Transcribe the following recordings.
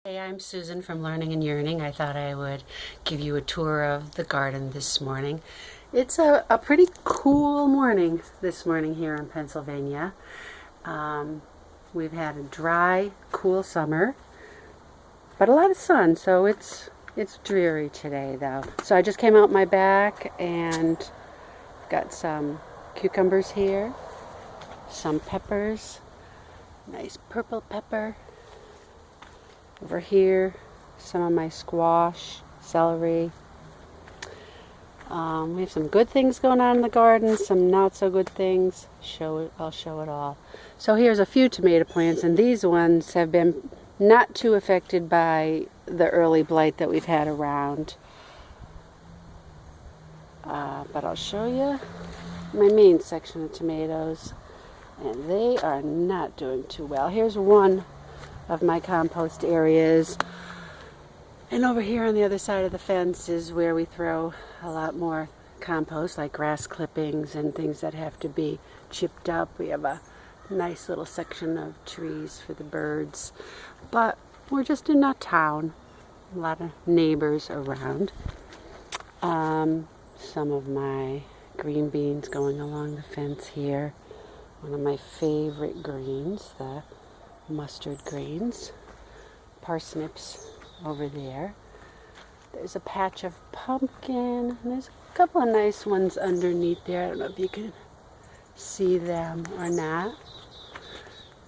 Hey, I'm Susan from Learning and Yearning. I thought I would give you a tour of the garden this morning. It's a pretty cool morning this morning here in Pennsylvania. We've had a dry, cool summer, but a lot of sun, so it's dreary today though. So I just came out my back and got some cucumbers here, some peppers, nice purple pepper. Over here, some of my squash, celery. We have some good things going on in the garden, some not so good things. I'll show it all. So here's a few tomato plants, and these ones have been not too affected by the early blight that we've had around. But I'll show you my main section of tomatoes, and they are not doing too well. Here's one of my compost areas, and over here on the other side of the fence is where we throw a lot more compost, like grass clippings and things that have to be chipped up. We have a nice little section of trees for the birds, but we're just in a town, a lot of neighbors around. Some of my green beans going along the fence here, one of my favorite greens, the mustard greens, parsnips over there. There's a patch of pumpkin, and there's a couple of nice ones underneath there. I don't know if you can see them or not.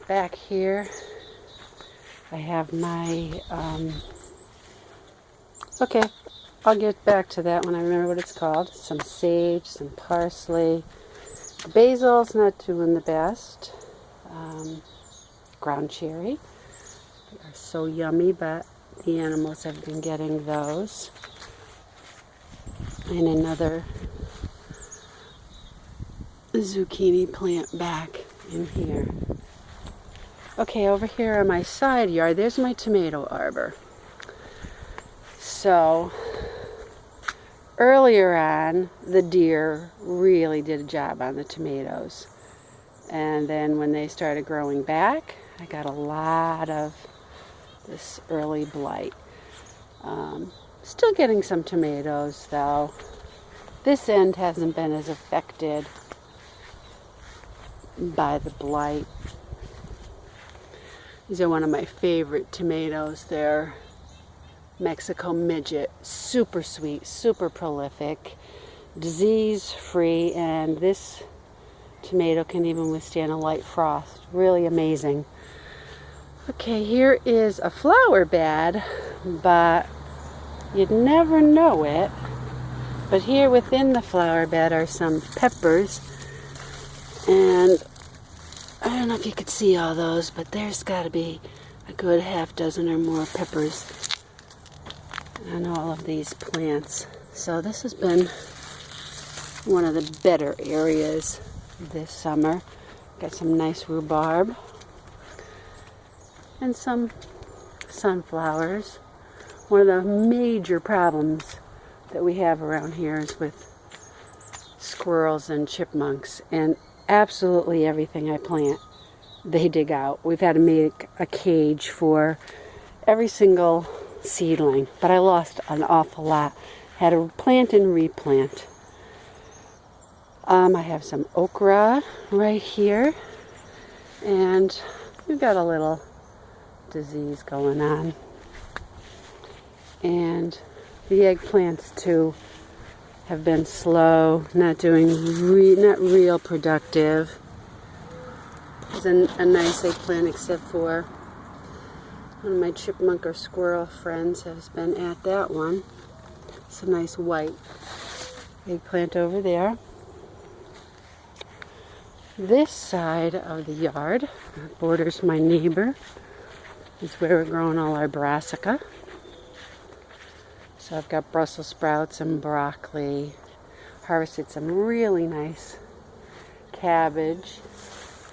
Back here I have my okay, I'll get back to that when I remember what it's called. Some sage, some parsley. Basil's not doing the best. Ground cherry. They are so yummy, but the animals have been getting those. And another zucchini plant back in here. Okay, over here on my side yard, there's my tomato arbor. So earlier on, the deer really did a job on the tomatoes. And then when they started growing back, I got a lot of this early blight. Still getting some tomatoes though. This end hasn't been as affected by the blight. These are one of my favorite tomatoes. They're Mexico Midget. Super sweet, super prolific, disease free, and this tomato can even withstand a light frost. Really amazing. Okay, here is a flower bed, but you'd never know it. But here within the flower bed are some peppers, and I don't know if you could see all those, but there's got to be a good half dozen or more peppers on all of these plants. So this has been one of the better areas this summer. Got some nice rhubarb and some sunflowers. One of the major problems that we have around here is with squirrels and chipmunks, and absolutely everything I plant they dig out. We've had to make a cage for every single seedling, but I lost an awful lot. Had to plant and replant. I have some okra right here, and we've got a little disease going on. And the eggplants too have been slow, not doing not real productive. There's a nice eggplant, except for one of my chipmunk or squirrel friends has been at that one. It's a nice white eggplant over there. This side of the yard borders my neighbor. It's where we're growing all our brassica. So I've got Brussels sprouts and broccoli. Harvested some really nice cabbage.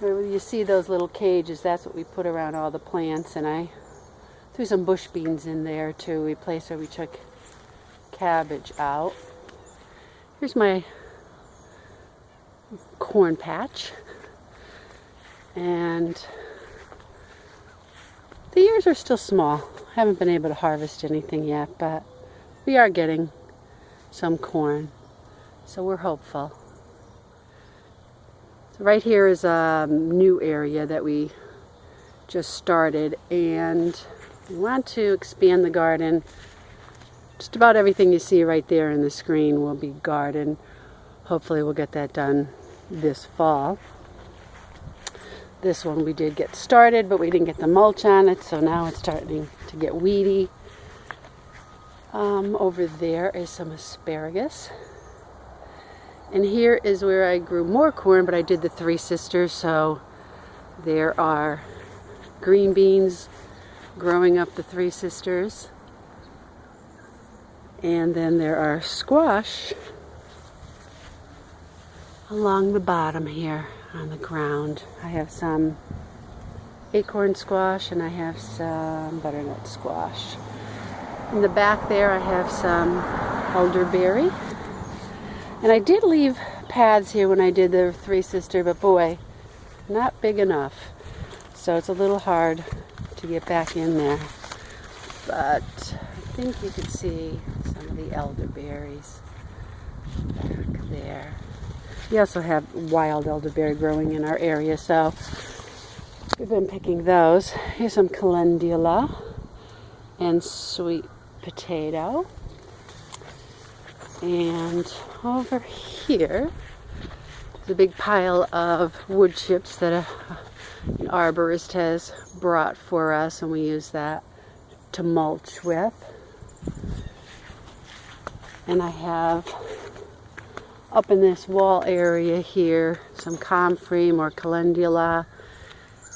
Where you see those little cages, that's what we put around all the plants, and I threw some bush beans in there to replace where we took cabbage out. Here's my corn patch, and The ears are still small. I haven't been able to harvest anything yet, but we are getting some corn, so we're hopeful. So right here is a new area that we just started, and we want to expand the garden. Just about everything you see right there in the screen will be garden. Hopefully we'll get that done this fall. This one we did get started, but we didn't get the mulch on it, so now it's starting to get weedy. Over there is some asparagus. And here is where I grew more corn, but I did the Three Sisters, so there are green beans growing up the Three Sisters. And then there are squash along the bottom here on the ground. I have some acorn squash and I have some butternut squash. In the back there I have some elderberry. And I did leave paths here when I did the Three Sister, but boy, not big enough. So it's a little hard to get back in there. But I think you can see some of the elderberries back there. We also have wild elderberry growing in our area, so we've been picking those. Here's some calendula and sweet potato. And over here, there's a big pile of wood chips that an arborist has brought for us, and we use that to mulch with. And I have up in this wall area here some comfrey, more calendula,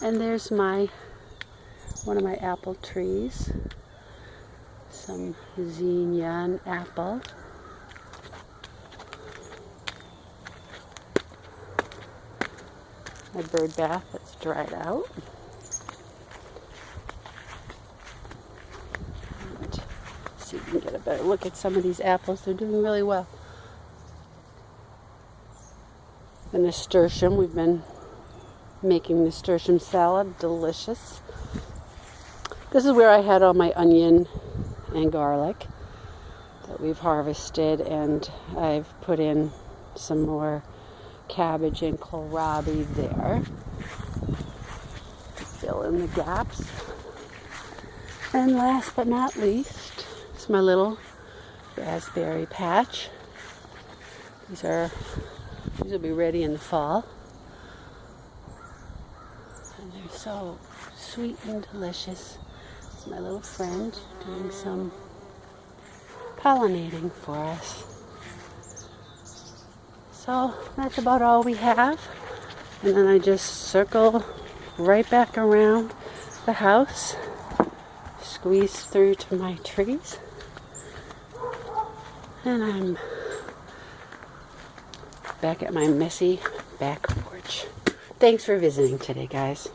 and there's one of my apple trees, some zinnia and apple. My bird bath that's dried out. And see if we can get a better look at some of these apples. They're doing really well. The nasturtium, we've been making nasturtium salad, delicious. This is where I had all my onion and garlic that we've harvested, and I've put in some more cabbage and kohlrabi there to fill in the gaps. And last but not least, it's my little raspberry patch. These will be ready in the fall. And they're so sweet and delicious. It's my little friend doing some pollinating for us. So that's about all we have. And then I just circle right back around the house, squeeze through to my trees, and I'm back at my messy back porch. Thanks for visiting today, guys.